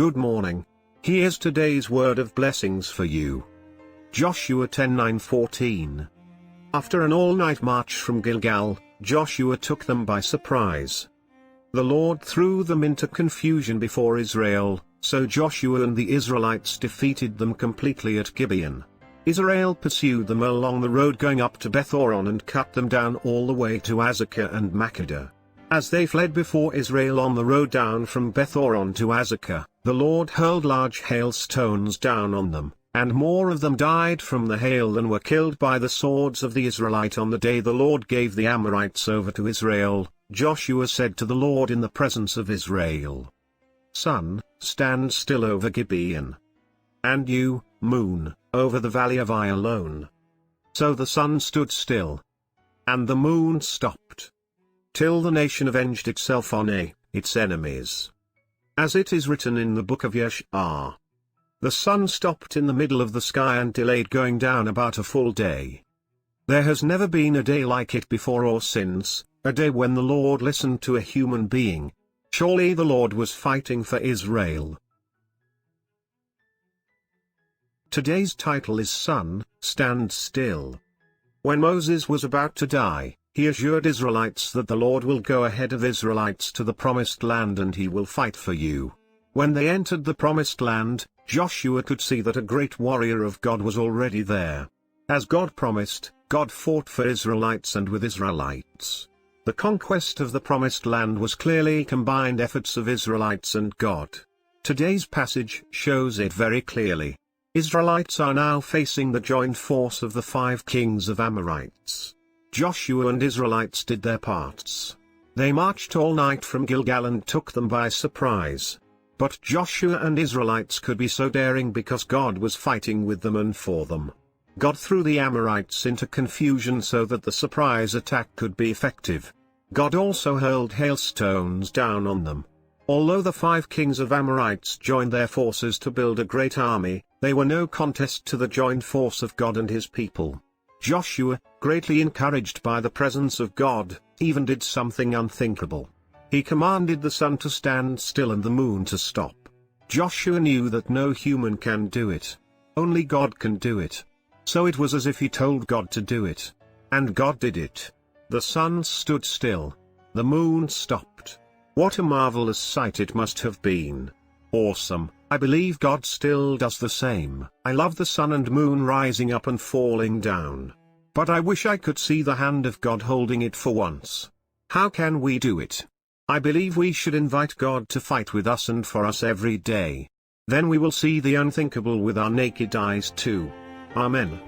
Good morning. Here's today's word of blessings for you. Joshua 10:9-14. After an all-night march from Gilgal, Joshua took them by surprise. The Lord threw them into confusion before Israel, so Joshua and the Israelites defeated them completely at Gibeon. Israel pursued them along the road going up to Beth Horon and cut them down all the way to Azekah and Makkedah. As they fled before Israel on the road down from Beth Horon to Azekah, the Lord hurled large hailstones down on them, and more of them died from the hail than were killed by the swords of the Israelite on the day the Lord gave the Amorites over to Israel. Joshua said to the Lord in the presence of Israel, "Sun, stand still over Gibeon. And you, moon, over the Valley of Aijalon." So the sun stood still, and the moon stopped, till the nation avenged itself on its enemies. As it is written in the book of Yeshua, the sun stopped in the middle of the sky and delayed going down about a full day. There has never been a day like it before or since, a day when the Lord listened to a human being. Surely the Lord was fighting for Israel. Today's title is Sun, Stand Still. When Moses was about to die, he assured Israelites that the Lord will go ahead of Israelites to the promised land and he will fight for you. When they entered the promised land, Joshua could see that a great warrior of God was already there. As God promised, God fought for Israelites and with Israelites. The conquest of the promised land was clearly combined efforts of Israelites and God. Today's passage shows it very clearly. Israelites are now facing the joint force of the 5 kings of Amorites. Joshua and Israelites did their parts. They marched all night from Gilgal and took them by surprise. But Joshua and Israelites could be so daring because God was fighting with them and for them. God threw the Amorites into confusion so that the surprise attack could be effective. God also hurled hailstones down on them. Although the 5 kings of Amorites joined their forces to build a great army, they were no contest to the joint force of God and his people. Joshua, greatly encouraged by the presence of God, even did something unthinkable. He commanded the sun to stand still and the moon to stop. Joshua knew that no human can do it. Only God can do it. So it was as if he told God to do it. And God did it. The sun stood still. The moon stopped. What a marvelous sight it must have been. Awesome. I believe God still does the same. I love the sun and moon rising up and falling down. But I wish I could see the hand of God holding it for once. How can we do it? I believe we should invite God to fight with us and for us every day. Then we will see the unthinkable with our naked eyes too. Amen.